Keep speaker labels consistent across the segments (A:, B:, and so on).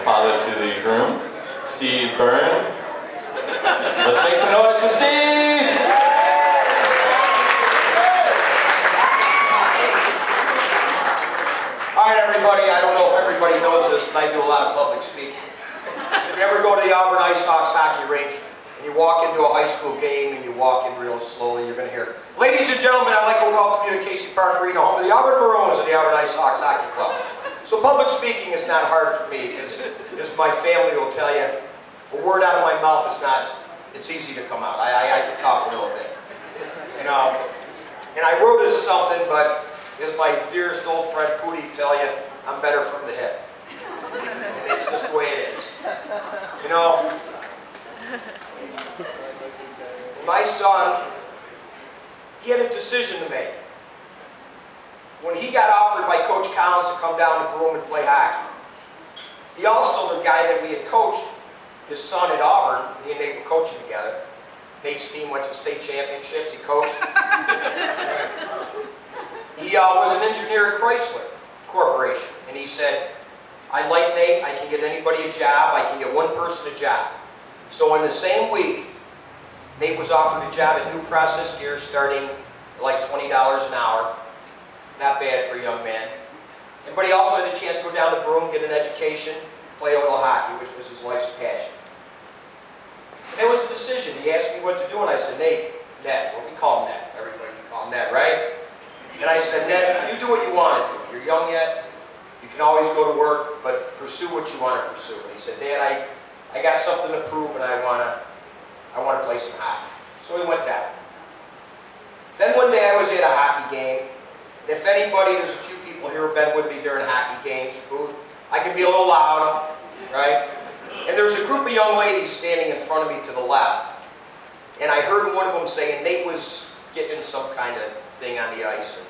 A: father to the groom, Steve Byrne. Let's make some noise for Steve!
B: Alright everybody, I don't know if everybody knows this, but I do a lot of public speaking. If you ever go to the Byrne Ice Hawks hockey rink, and you walk into a high school game and you walk in real slowly, you're going to hear, "Ladies and gentlemen, I'd like to welcome you to Casey Park Arena, home of the Byrne Maroons of the Byrne Ice Hawks Hockey Club." So public speaking is not hard for me, because as my family will tell you, a word out of my mouth is not, it's easy to come out. I can talk a little bit. And I wrote us something, but as my dearest old friend Pootie tell you, I'm better from the hip. And it's just the way it is. You know, my son, he had a decision to make. When he got offered by Coach Collins to come down to Byrne and play hockey, he also, the guy that we had coached, his son at Auburn, me and Nate were coaching together. Nate's team went to state championships, he coached. He was an engineer at Chrysler Corporation, and he said, "I like Nate, I can get anybody a job, I can get one person a job." So in the same week, Nate was offered a job at New Process Gear starting at like $20 an hour. Not bad for a young man. But he also had a chance to go down to Byrne, get an education, play a little hockey, which was his life's passion. And it was a decision. He asked me what to do, and I said, "Ned, well, we call him Ned. Everybody can call him Ned, right?" And I said, "Ned, you do what you want to do. You're young yet. You can always go to work, but pursue what you want to pursue." And he said, "Dad, I got something to prove, and I want to play some hockey." So we went down. Then one day I was at a hockey game. And if anybody, there's a few people here who've been with me during hockey games, I can be a little loud, right? And there was a group of young ladies standing in front of me to the left. And I heard one of them saying Nate was getting some kind of thing on the ice. And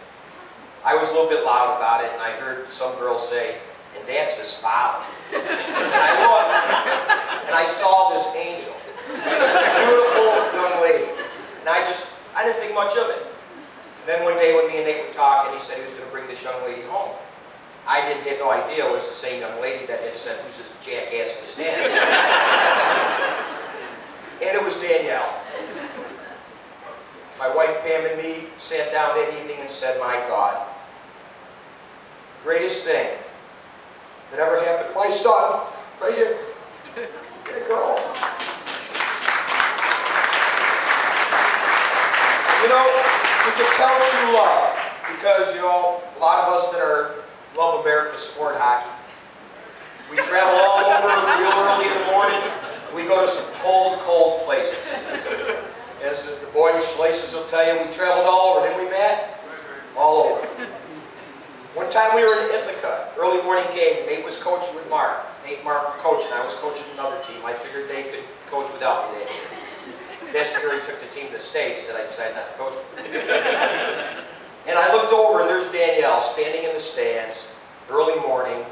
B: I was a little bit loud about it, and I heard some girl say, "And that's his father." And I looked, and I saw this angel. Beautiful young lady. And I didn't think much of it. Then one day when me and Nate were talking, he said he was going to bring this young lady home. I had no idea it was the same young lady that had said, "Who's this jackass in the stand?" And it was Danielle. My wife Pam and me sat down that evening and said, "My God, greatest thing that ever happened to my son, right here, hey girl." You know, we can tell true love because, you know, a lot of us that love America's sport, hockey, we travel all over real early in the morning. We go to some cold, cold places. As the boys Schlaces will tell you, we traveled all over, didn't we, Matt? All over. One time we were in Ithaca, early morning game. Nate was coaching with Mark. Nate and Mark were coaching. I was coaching another team. I figured they could coach without me that year. This year he took the team to the States, and I decided not to coach with him. And I looked over, and there's Danielle standing in the stands, early morning,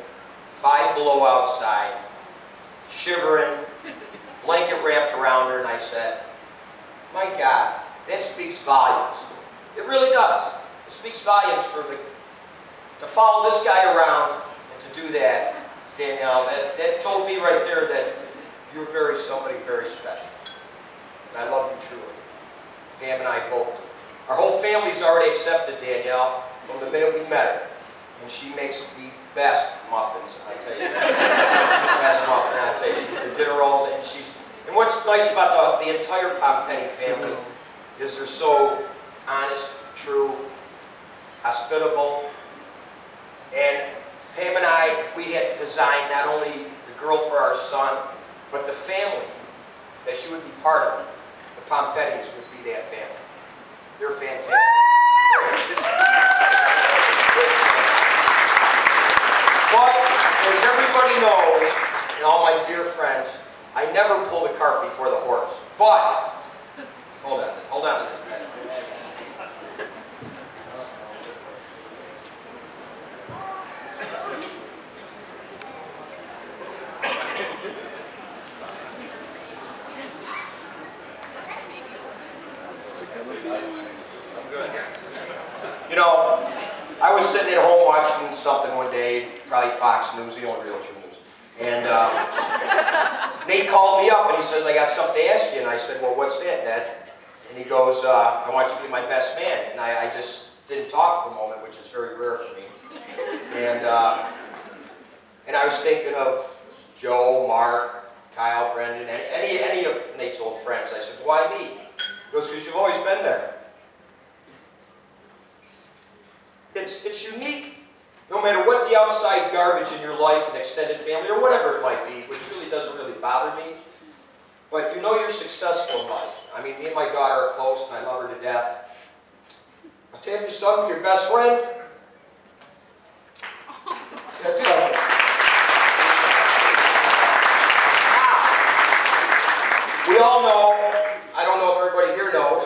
B: 5 below outside, shivering, blanket wrapped around her, and I said, "My God, that speaks volumes." It really does. It speaks volumes to follow this guy around and to do that, Danielle. That told me right there that you're somebody very special. And I love you truly. Pam and I both do. Our whole family's already accepted Danielle from the minute we met her. And she makes the best muffins, I tell you. The best muffin, I tell you. The dinner rolls, and what's nice about the entire Pompetti family is they're so honest, true, hospitable. And Pam and I, if we had designed not only the girl for our son, but the family that she would be part of, the Pompettis would be that family. They're fantastic. But, as everybody knows, and all my dear friends, I never pull the cart before the horse. But, hold on to this minute. I'm good. You know, I was sitting at home watching something one day, probably Fox News, the only real true news. And Nate called me up and he says, I got something to ask you. And I said, well, what's that, Ned? And he goes, I want you to be my best man. And I just didn't talk for a moment, which is very rare for me. And I was thinking of Joe, Mark, Kyle, Brendan, any of Nate's old friends. I said, why me? He goes, because you've always been there. It's unique, no matter what the outside garbage in your life, an extended family, or whatever it might be, which really doesn't really bother me. But you know you're successful in life. I mean, me and my daughter are close, and I love her to death. But to have your son be your best friend, that's something. We all know, I don't know if everybody here knows,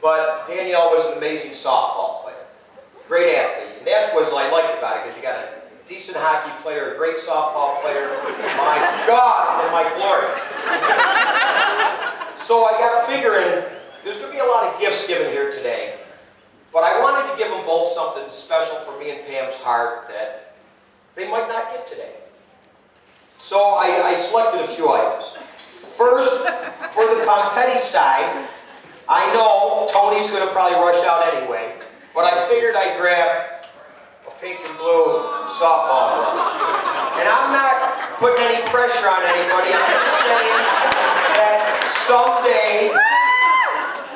B: but Danielle was an amazing softball player. Great athlete. And that's what I liked about it, because you got a decent hockey player, a great softball player. My God, in my glory. So I got figuring, there's going to be a lot of gifts given here today. But I wanted to give them both something special for me and Pam's heart that they might not get today. So I selected a few items. First, for the Pompetti side, I know Tony's going to probably rush out anyway, but I figured I'd grab a pink and blue softball glove. And I'm not putting any pressure on anybody. I'm just saying that someday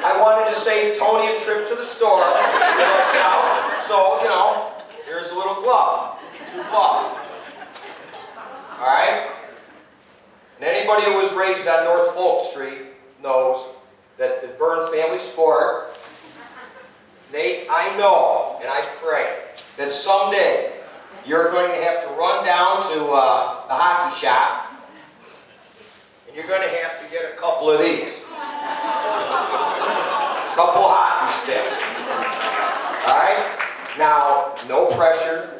B: I wanted to save Tony a trip to the store. So, you know, here's a little glove. 2 gloves. All right? And anybody who was raised on North Folk Street knows that the Byrne family sport, Nate, I know and I pray that someday you're going to have to run down to the hockey shop and you're going to have to get a couple of these. A couple of hockey sticks. All right? Now, no pressure.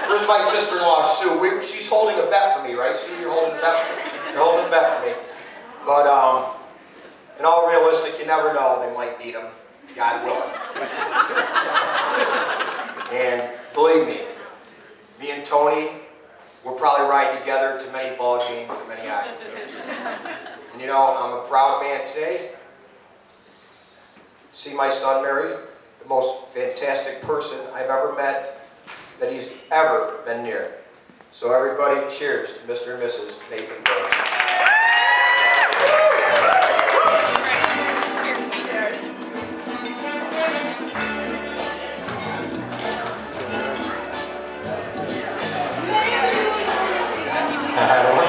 B: Where's my sister-in-law, Sue? She's holding a bet for me, right? Sue, you're holding a bet for me. You're holding a bet for me. But in all realistic, you never know. They might need them. God willing. And believe me and Tony will probably ride together to many ball games and many hockey games. And you know, I'm a proud man today. See my son marry the most fantastic person I've ever met that he's ever been near. So everybody, cheers to Mr. and Mrs. Nathan Byrne.
A: I don't